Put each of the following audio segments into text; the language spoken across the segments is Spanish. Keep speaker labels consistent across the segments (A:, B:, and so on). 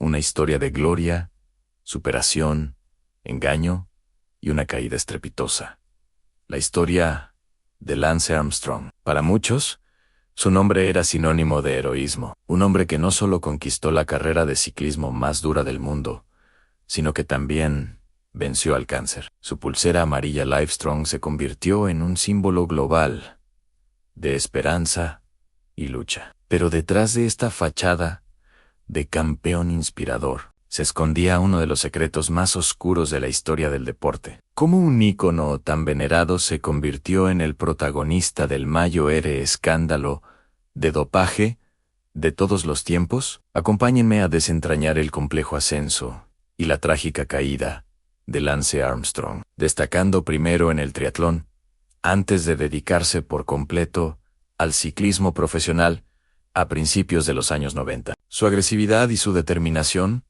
A: Una historia de gloria, superación, engaño y una caída estrepitosa. La historia de Lance Armstrong. Para muchos, su nombre era sinónimo de heroísmo. Un hombre que no solo conquistó la carrera de ciclismo más dura del mundo, sino que también venció al cáncer. Su pulsera amarilla Livestrong se convirtió en un símbolo global de esperanza y lucha. Pero detrás de esta fachada de campeón inspirador, se escondía uno de los secretos más oscuros de la historia del deporte. ¿Cómo un ícono tan venerado se convirtió en el protagonista del mayor escándalo de dopaje de todos los tiempos? Acompáñenme a desentrañar el complejo ascenso y la trágica caída de Lance Armstrong, destacando primero en el triatlón, antes de dedicarse por completo al ciclismo profesional a principios de los años 90. Su agresividad y su determinación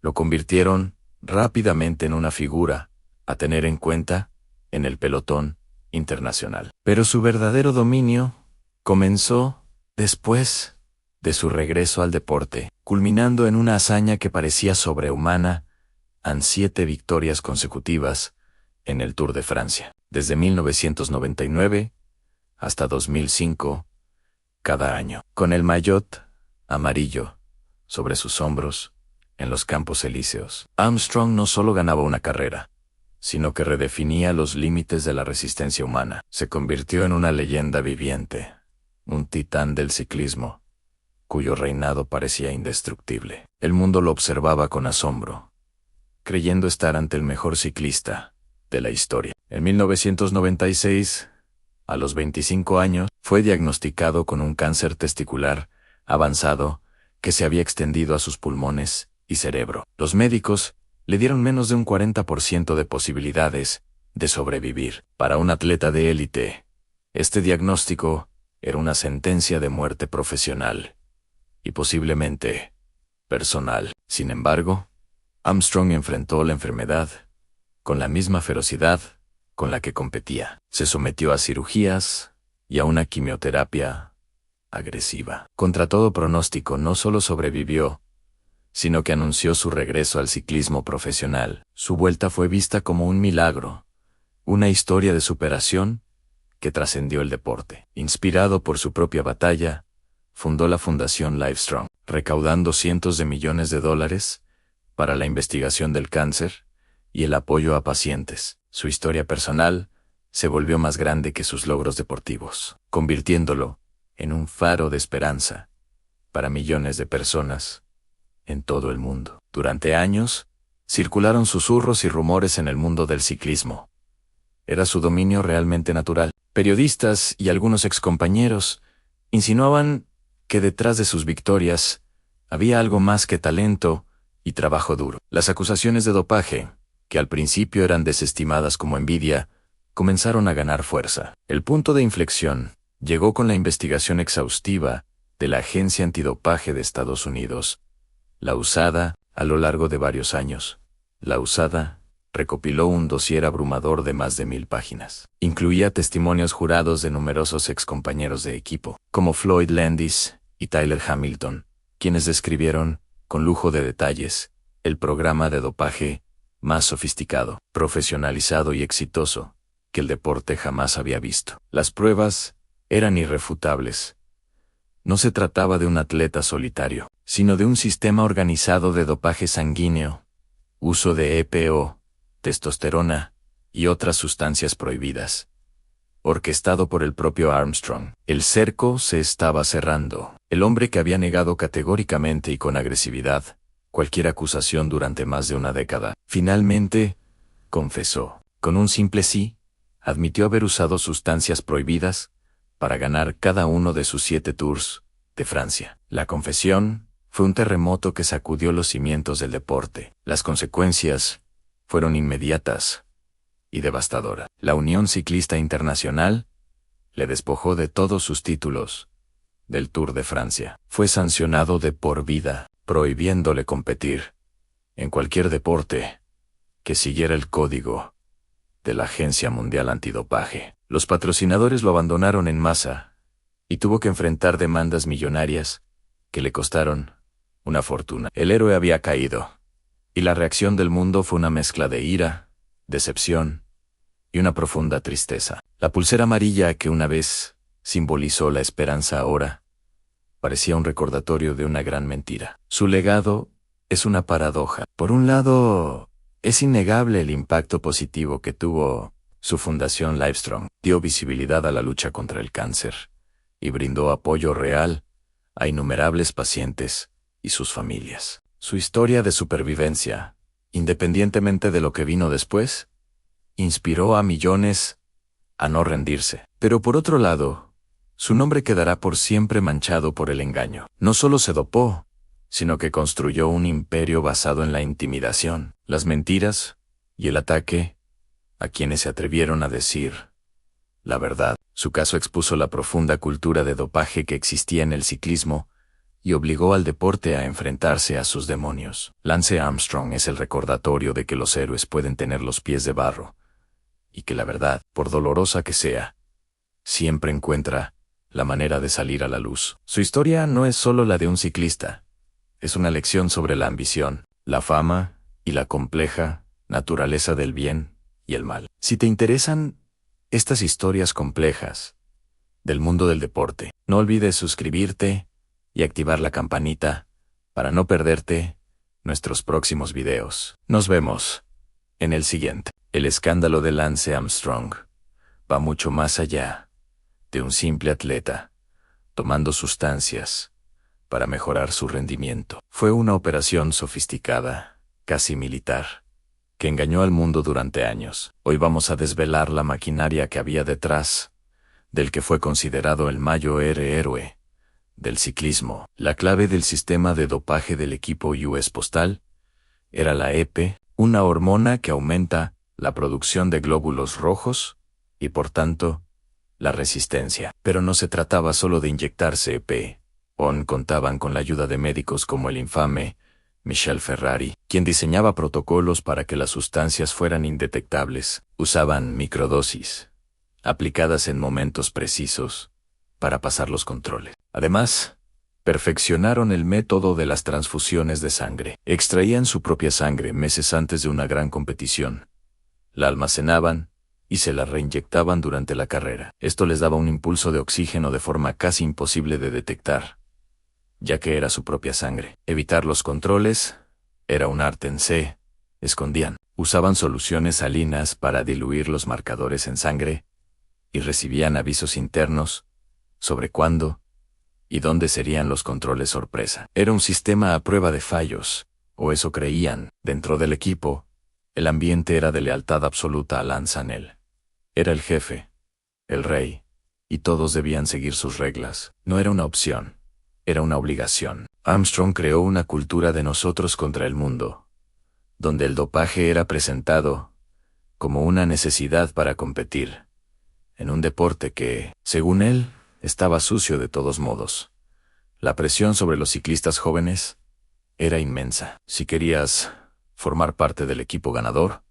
A: lo convirtieron rápidamente en una figura a tener en cuenta en el pelotón internacional. Pero su verdadero dominio comenzó después de su regreso al deporte, culminando en una hazaña que parecía sobrehumana en 7 victorias consecutivas en el Tour de Francia. Desde 1999 hasta 2005, cada año, con el maillot amarillo sobre sus hombros en los Campos Elíseos, Armstrong no solo ganaba una carrera, sino que redefinía los límites de la resistencia humana. Se convirtió en una leyenda viviente, un titán del ciclismo, cuyo reinado parecía indestructible. El mundo lo observaba con asombro, creyendo estar ante el mejor ciclista de la historia. En 1996, a los 25 años, fue diagnosticado con un cáncer testicular avanzado que se había extendido a sus pulmones y cerebro. Los médicos le dieron menos de un 40% de posibilidades de sobrevivir. Para un atleta de élite, este diagnóstico era una sentencia de muerte profesional y posiblemente personal. Sin embargo, Armstrong enfrentó la enfermedad con la misma ferocidad con la que competía. Se sometió a cirugías y a una quimioterapia agresiva. Contra todo pronóstico, no solo sobrevivió, sino que anunció su regreso al ciclismo profesional. Su vuelta fue vista como un milagro, una historia de superación que trascendió el deporte. Inspirado por su propia batalla, fundó la Fundación Livestrong, recaudando cientos de millones de dólares para la investigación del cáncer y el apoyo a pacientes. Su historia personal se volvió más grande que sus logros deportivos, convirtiéndolo en un faro de esperanza para millones de personas en todo el mundo. Durante años, circularon susurros y rumores en el mundo del ciclismo. Era su dominio realmente natural. Periodistas y algunos excompañeros insinuaban que detrás de sus victorias había algo más que talento y trabajo duro. Las acusaciones de dopaje, que al principio eran desestimadas como envidia, comenzaron a ganar fuerza. El punto de inflexión llegó con la investigación exhaustiva de la Agencia Antidopaje de Estados Unidos, la USADA. A lo largo de varios años, la USADA recopiló un dossier abrumador de más de 1000 páginas. Incluía testimonios jurados de numerosos excompañeros de equipo, como Floyd Landis y Tyler Hamilton, quienes describieron, con lujo de detalles, el programa de dopaje más sofisticado, profesionalizado y exitoso que el deporte jamás había visto. Las pruebas eran irrefutables. No se trataba de un atleta solitario, sino de un sistema organizado de dopaje sanguíneo, uso de EPO, testosterona y otras sustancias prohibidas, orquestado por el propio Armstrong. El cerco se estaba cerrando. El hombre que había negado categóricamente y con agresividad cualquier acusación durante más de una década, finalmente confesó. Con un simple sí, admitió haber usado sustancias prohibidas para ganar cada uno de sus 7 Tours de Francia. La confesión fue un terremoto que sacudió los cimientos del deporte. Las consecuencias fueron inmediatas y devastadoras. La Unión Ciclista Internacional le despojó de todos sus títulos del Tour de Francia. Fue sancionado de por vida, prohibiéndole competir en cualquier deporte que siguiera el código de la Agencia Mundial Antidopaje. Los patrocinadores lo abandonaron en masa y tuvo que enfrentar demandas millonarias que le costaron una fortuna. El héroe había caído, y la reacción del mundo fue una mezcla de ira, decepción y una profunda tristeza. La pulsera amarilla que una vez simbolizó la esperanza ahora parecía un recordatorio de una gran mentira. Su legado es una paradoja. Por un lado, es innegable el impacto positivo que tuvo su fundación Livestrong. Dio visibilidad a la lucha contra el cáncer y brindó apoyo real a innumerables pacientes y sus familias. Su historia de supervivencia, independientemente de lo que vino después, inspiró a millones a no rendirse. Pero por otro lado, su nombre quedará por siempre manchado por el engaño. No solo se dopó, sino que construyó un imperio basado en la intimidación, las mentiras y el ataque a quienes se atrevieron a decir la verdad. Su caso expuso la profunda cultura de dopaje que existía en el ciclismo y obligó al deporte a enfrentarse a sus demonios. Lance Armstrong es el recordatorio de que los héroes pueden tener los pies de barro y que la verdad, por dolorosa que sea, siempre encuentra la manera de salir a la luz. Su historia no es solo la de un ciclista, es una lección sobre la ambición, la fama y la compleja naturaleza del bien y el mal. Si te interesan estas historias complejas del mundo del deporte, no olvides suscribirte y activar la campanita para no perderte nuestros próximos videos. Nos vemos en el siguiente. El escándalo de Lance Armstrong va mucho más allá de un simple atleta tomando sustancias para mejorar su rendimiento. Fue una operación sofisticada, casi militar, que engañó al mundo durante años. Hoy vamos a desvelar la maquinaria que había detrás del que fue considerado el mayor héroe del ciclismo. La clave del sistema de dopaje del equipo US Postal era la EP, una hormona que aumenta la producción de glóbulos rojos y, por tanto, la resistencia. Pero no se trataba solo de inyectarse EP. Aún contaban con la ayuda de médicos como el infame Michel Ferrari, quien diseñaba protocolos para que las sustancias fueran indetectables. Usaban microdosis, aplicadas en momentos precisos, para pasar los controles. Además, perfeccionaron el método de las transfusiones de sangre. Extraían su propia sangre meses antes de una gran competición. La almacenaban y se la reinyectaban durante la carrera. Esto les daba un impulso de oxígeno de forma casi imposible de detectar, ya que era su propia sangre. Evitar los controles era un arte en sí. Escondían. Usaban soluciones salinas para diluir los marcadores en sangre y recibían avisos internos sobre cuándo y dónde serían los controles sorpresa. Era un sistema a prueba de fallos, o eso creían. Dentro del equipo, el ambiente era de lealtad absoluta a Lance Armstrong. Era el jefe, el rey, y todos debían seguir sus reglas. No era una opción, era una obligación. Armstrong creó una cultura de nosotros contra el mundo, donde el dopaje era presentado como una necesidad para competir, en un deporte que, según él, estaba sucio de todos modos. La presión sobre los ciclistas jóvenes era inmensa. Si querías formar parte del equipo ganador,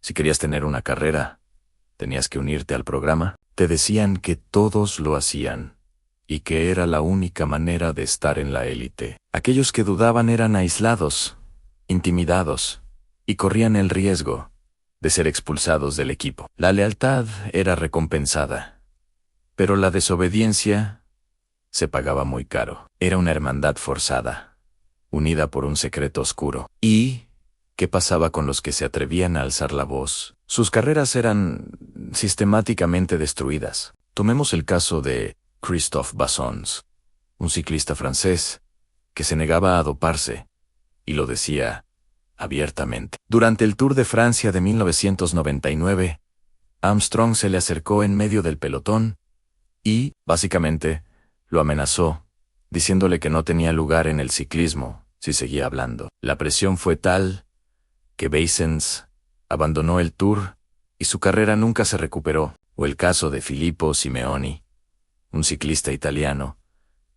A: si querías tener una carrera, tenías que unirte al programa. Te decían que todos lo hacían y que era la única manera de estar en la élite. Aquellos que dudaban eran aislados, intimidados y corrían el riesgo de ser expulsados del equipo. La lealtad era recompensada, pero la desobediencia se pagaba muy caro. Era una hermandad forzada, unida por un secreto oscuro. ¿Y qué pasaba con los que se atrevían a alzar la voz? Sus carreras eran sistemáticamente destruidas. Tomemos el caso de Christophe Bassons, un ciclista francés que se negaba a doparse, y lo decía abiertamente. Durante el Tour de Francia de 1999, Armstrong se le acercó en medio del pelotón y, básicamente, lo amenazó, diciéndole que no tenía lugar en el ciclismo si seguía hablando. La presión fue tal que Bassons abandonó el Tour y su carrera nunca se recuperó. O el caso de Filippo Simeoni, un ciclista italiano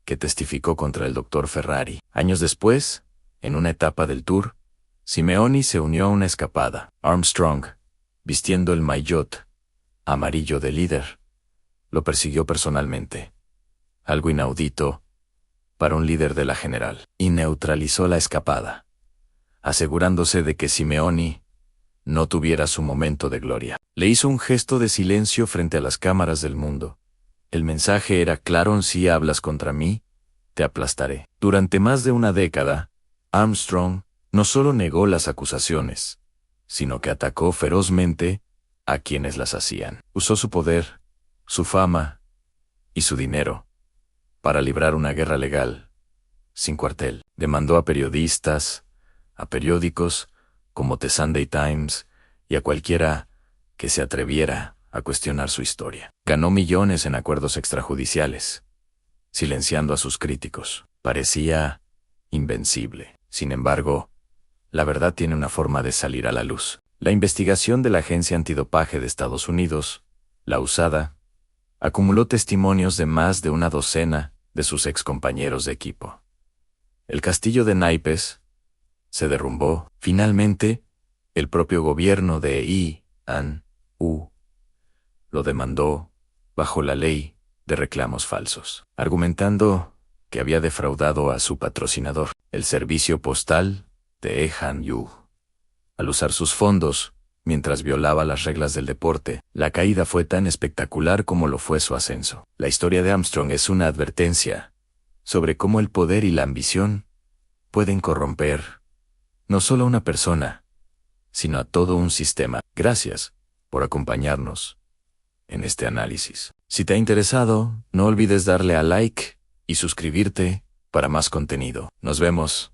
A: que testificó contra el Dr. Ferrari. Años después, en una etapa del Tour, Simeoni se unió a una escapada. Armstrong, vistiendo el maillot amarillo de líder, lo persiguió personalmente. Algo inaudito, para un líder de la general, y neutralizó la escapada, asegurándose de que Simeoni no tuviera su momento de gloria. Le hizo un gesto de silencio frente a las cámaras del mundo. El mensaje era claro: si hablas contra mí, te aplastaré. Durante más de una década, Armstrong no solo negó las acusaciones, sino que atacó ferozmente a quienes las hacían. Usó su poder, su fama y su dinero para librar una guerra legal, sin cuartel. Demandó a periodistas, a periódicos como The Sunday Times y a cualquiera que se atreviera a cuestionar su historia. Ganó millones en acuerdos extrajudiciales, silenciando a sus críticos. Parecía invencible. Sin embargo, la verdad tiene una forma de salir a la luz. La investigación de la Agencia Antidopaje de Estados Unidos, la USADA, acumuló testimonios de más de una docena de sus excompañeros de equipo. El castillo de naipes se derrumbó. Finalmente, el propio gobierno de I.An.U. lo demandó bajo la ley de reclamos falsos, argumentando que había defraudado a su patrocinador, el servicio postal de Ehan-Yu, al usar sus fondos mientras violaba las reglas del deporte. La caída fue tan espectacular como lo fue su ascenso. La historia de Armstrong es una advertencia sobre cómo el poder y la ambición pueden corromper no solo a una persona, sino a todo un sistema. Gracias por acompañarnos en este análisis. Si te ha interesado, no olvides darle a like y suscribirte para más contenido. Nos vemos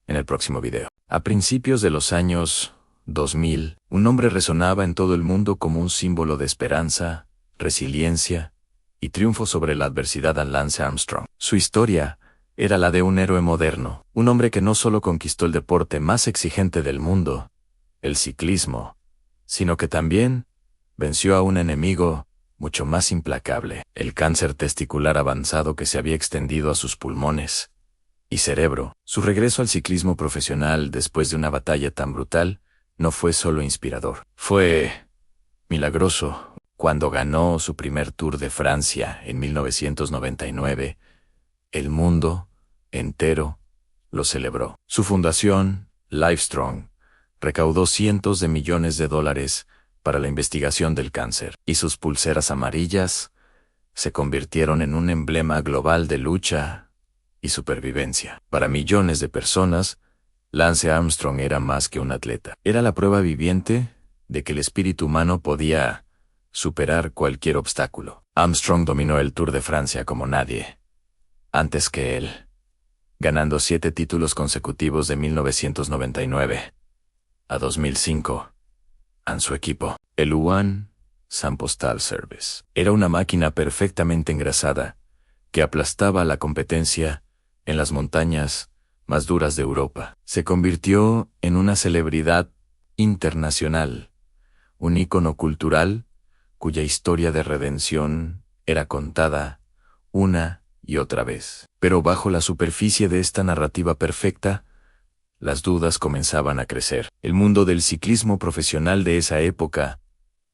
A: en el próximo video. A principios de los años 2000, un nombre resonaba en todo el mundo como un símbolo de esperanza, resiliencia y triunfo sobre la adversidad: Lance Armstrong. Su historia era la de un héroe moderno, un hombre que no solo conquistó el deporte más exigente del mundo, el ciclismo, sino que también venció a un enemigo mucho más implacable: el cáncer testicular avanzado que se había extendido a sus pulmones y cerebro. Su regreso al ciclismo profesional después de una batalla tan brutal no fue solo inspirador, fue milagroso. Cuando ganó su primer Tour de Francia en 1999, el mundo entero lo celebró. Su fundación, Livestrong, recaudó cientos de millones de dólares para la investigación del cáncer, y sus pulseras amarillas se convirtieron en un emblema global de lucha y supervivencia. Para millones de personas, Lance Armstrong era más que un atleta. Era la prueba viviente de que el espíritu humano podía superar cualquier obstáculo. Armstrong dominó el Tour de Francia como nadie antes que él, ganando 7 títulos consecutivos de 1999 a 2005 en su equipo, el UAN Sun Postal Service. Era una máquina perfectamente engrasada que aplastaba a la competencia en las montañas más duras de Europa. Se convirtió en una celebridad internacional, un ícono cultural cuya historia de redención era contada una y otra vez. Pero bajo la superficie de esta narrativa perfecta, las dudas comenzaban a crecer. El mundo del ciclismo profesional de esa época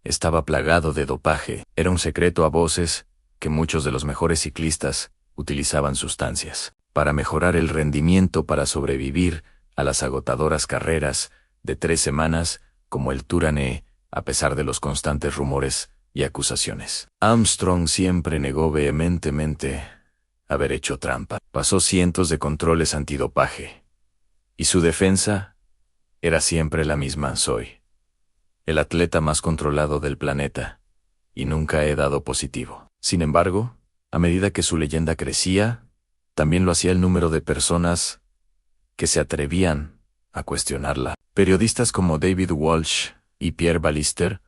A: estaba plagado de dopaje. Era un secreto a voces que muchos de los mejores ciclistas utilizaban sustancias para mejorar el rendimiento, para sobrevivir a las agotadoras carreras de 3 semanas como el Tour ANE, a pesar de los constantes rumores y acusaciones. Armstrong siempre negó vehementemente haber hecho trampa. Pasó cientos de controles antidopaje, y su defensa era siempre la misma: soy el atleta más controlado del planeta, y nunca he dado positivo. Sin embargo, a medida que su leyenda crecía, también lo hacía el número de personas que se atrevían a cuestionarla. Periodistas como David Walsh y Pierre Ballister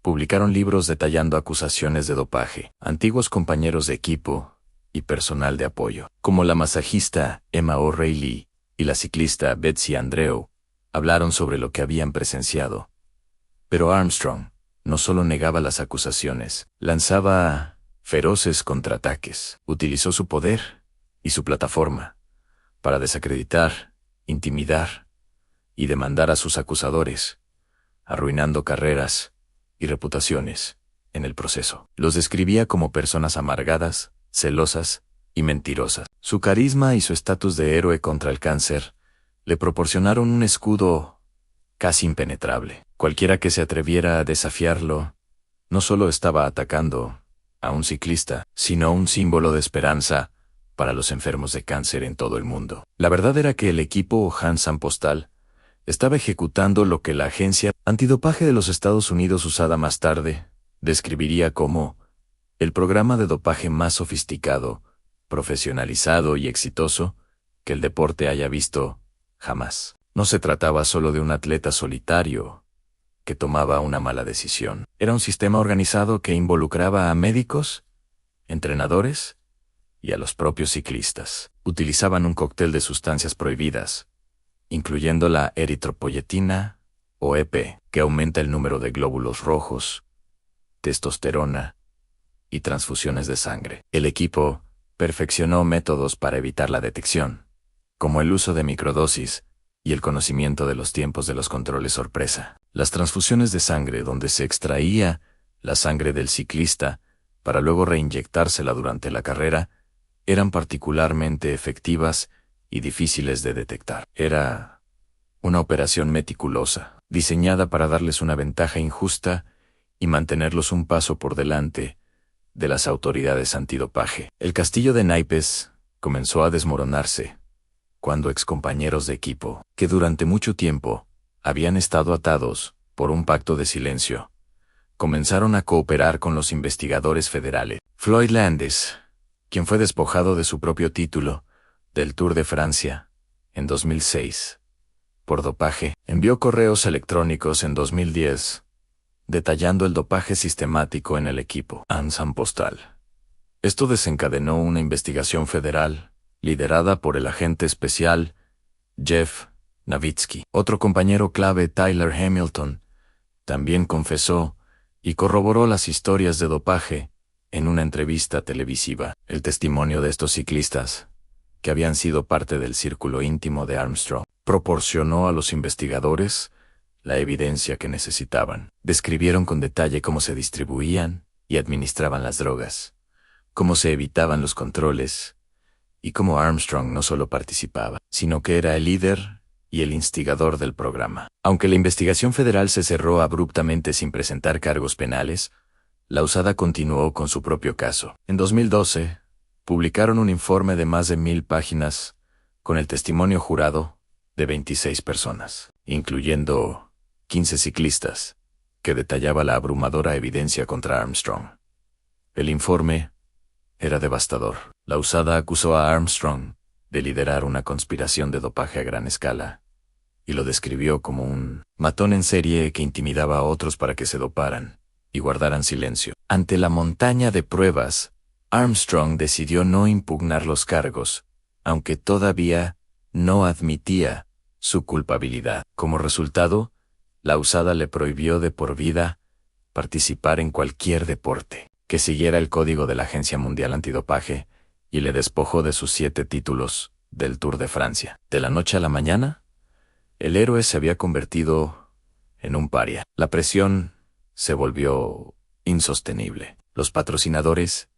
A: publicaron libros detallando acusaciones de dopaje. Antiguos compañeros de equipo y personal de apoyo, como la masajista Emma O'Reilly y la ciclista Betsy Andreu, hablaron sobre lo que habían presenciado. Pero Armstrong no solo negaba las acusaciones, lanzaba feroces contraataques. Utilizó su poder y su plataforma para desacreditar, intimidar y demandar a sus acusadores, arruinando carreras y reputaciones en el proceso. Los describía como personas amargadas, celosas y mentirosas. Su carisma y su estatus de héroe contra el cáncer le proporcionaron un escudo casi impenetrable. Cualquiera que se atreviera a desafiarlo no solo estaba atacando a un ciclista, sino un símbolo de esperanza para los enfermos de cáncer en todo el mundo. La verdad era que el equipo Hans Postal estaba ejecutando lo que la agencia antidopaje de los Estados Unidos, usada más tarde, describiría como el programa de dopaje más sofisticado, profesionalizado y exitoso que el deporte haya visto jamás. No se trataba solo de un atleta solitario que tomaba una mala decisión. Era un sistema organizado que involucraba a médicos, entrenadores y a los propios ciclistas. Utilizaban un cóctel de sustancias prohibidas, incluyendo la eritropoyetina, o EP, que aumenta el número de glóbulos rojos, testosterona y transfusiones de sangre. El equipo perfeccionó métodos para evitar la detección, como el uso de microdosis y el conocimiento de los tiempos de los controles sorpresa. Las transfusiones de sangre, donde se extraía la sangre del ciclista para luego reinyectársela durante la carrera, eran particularmente efectivas y difíciles de detectar. Era una operación meticulosa, diseñada para darles una ventaja injusta y mantenerlos un paso por delante de las autoridades antidopaje. El castillo de naipes comenzó a desmoronarse cuando excompañeros de equipo, que durante mucho tiempo habían estado atados por un pacto de silencio, comenzaron a cooperar con los investigadores federales. Floyd Landis, quien fue despojado de su propio título del Tour de Francia en 2006 por dopaje, envió correos electrónicos en 2010 detallando el dopaje sistemático en el equipo Hans Postal. Esto desencadenó una investigación federal liderada por el agente especial Jeff Novitzky. Otro compañero clave, Tyler Hamilton, también confesó y corroboró las historias de dopaje en una entrevista televisiva. El testimonio de estos ciclistas, que habían sido parte del círculo íntimo de Armstrong, proporcionó a los investigadores la evidencia que necesitaban. Describieron con detalle cómo se distribuían y administraban las drogas, cómo se evitaban los controles, y cómo Armstrong no solo participaba, sino que era el líder y el instigador del programa. Aunque la investigación federal se cerró abruptamente sin presentar cargos penales, la USADA continuó con su propio caso. En 2012, publicaron un informe de más de 1000 páginas con el testimonio jurado de 26 personas, incluyendo 15 ciclistas, que detallaba la abrumadora evidencia contra Armstrong. El informe era devastador. La USADA acusó a Armstrong de liderar una conspiración de dopaje a gran escala, y lo describió como un matón en serie que intimidaba a otros para que se doparan y guardaran silencio. Ante la montaña de pruebas, Armstrong decidió no impugnar los cargos, aunque todavía no admitía su culpabilidad. Como resultado, la USADA le prohibió de por vida participar en cualquier deporte que siguiera el código de la Agencia Mundial Antidopaje, y le despojó de sus 7 títulos del Tour de Francia. De la noche a la mañana, el héroe se había convertido en un paria. La presión se volvió insostenible. Los patrocinadores,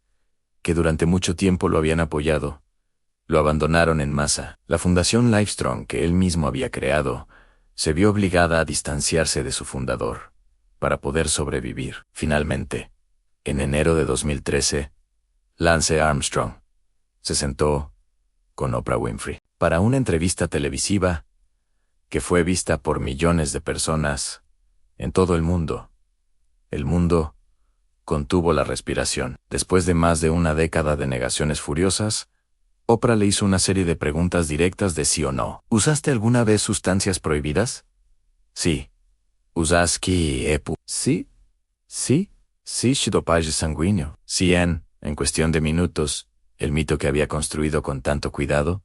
A: que durante mucho tiempo lo habían apoyado, lo abandonaron en masa. La Fundación Livestrong, que él mismo había creado, se vio obligada a distanciarse de su fundador para poder sobrevivir. Finalmente, en enero de 2013, Lance Armstrong se sentó con Oprah Winfrey para una entrevista televisiva que fue vista por millones de personas en todo el mundo. El mundo contuvo la respiración. Después de más de una década de negaciones furiosas, Oprah le hizo una serie de preguntas directas de sí o no. ¿Usaste alguna vez sustancias prohibidas? Sí. ¿Usaste EPU? Sí. Sí. Sí, dopaje sanguíneo. Sí, en cuestión de minutos, el mito que había construido con tanto cuidado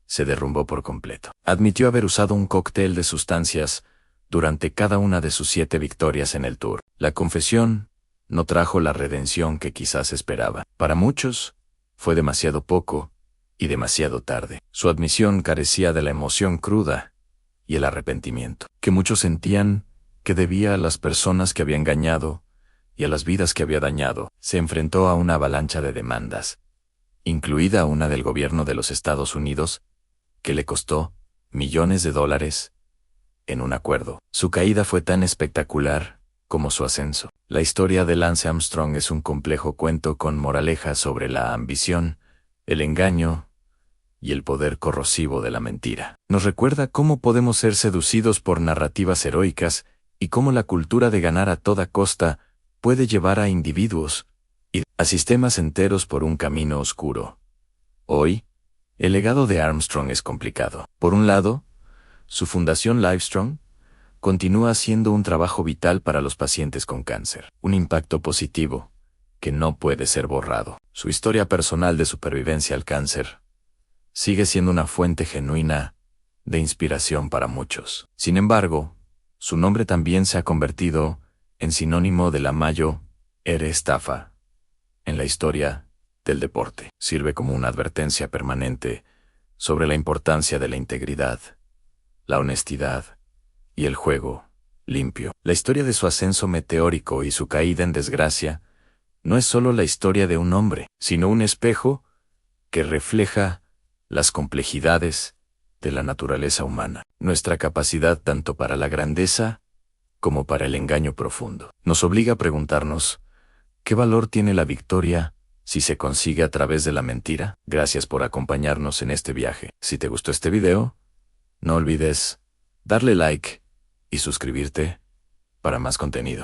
A: se derrumbó por completo. Admitió haber usado un cóctel de sustancias durante cada una de sus 7 victorias en el Tour. La confesión no trajo la redención que quizás esperaba. Para muchos, fue demasiado poco y demasiado tarde. Su admisión carecía de la emoción cruda y el arrepentimiento que muchos sentían que debía a las personas que había engañado y a las vidas que había dañado. Se enfrentó a una avalancha de demandas, incluida una del gobierno de los Estados Unidos, que le costó millones de dólares en un acuerdo. Su caída fue tan espectacular como su ascenso. La historia de Lance Armstrong es un complejo cuento con moraleja sobre la ambición, el engaño y el poder corrosivo de la mentira. Nos recuerda cómo podemos ser seducidos por narrativas heroicas y cómo la cultura de ganar a toda costa puede llevar a individuos y a sistemas enteros por un camino oscuro. Hoy, el legado de Armstrong es complicado. Por un lado, su fundación Livestrong continúa haciendo un trabajo vital para los pacientes con cáncer, un impacto positivo que no puede ser borrado. Su historia personal de supervivencia al cáncer sigue siendo una fuente genuina de inspiración para muchos. Sin embargo, su nombre también se ha convertido en sinónimo de la mayor estafa en la historia del deporte. Sirve como una advertencia permanente sobre la importancia de la integridad, la honestidad y el juego limpio. La historia de su ascenso meteórico y su caída en desgracia no es solo la historia de un hombre, sino un espejo que refleja las complejidades de la naturaleza humana, nuestra capacidad tanto para la grandeza como para el engaño profundo. Nos obliga a preguntarnos, ¿qué valor tiene la victoria si se consigue a través de la mentira? Gracias por acompañarnos en este viaje. Si te gustó este video, no olvides darle like y suscribirte para más contenido.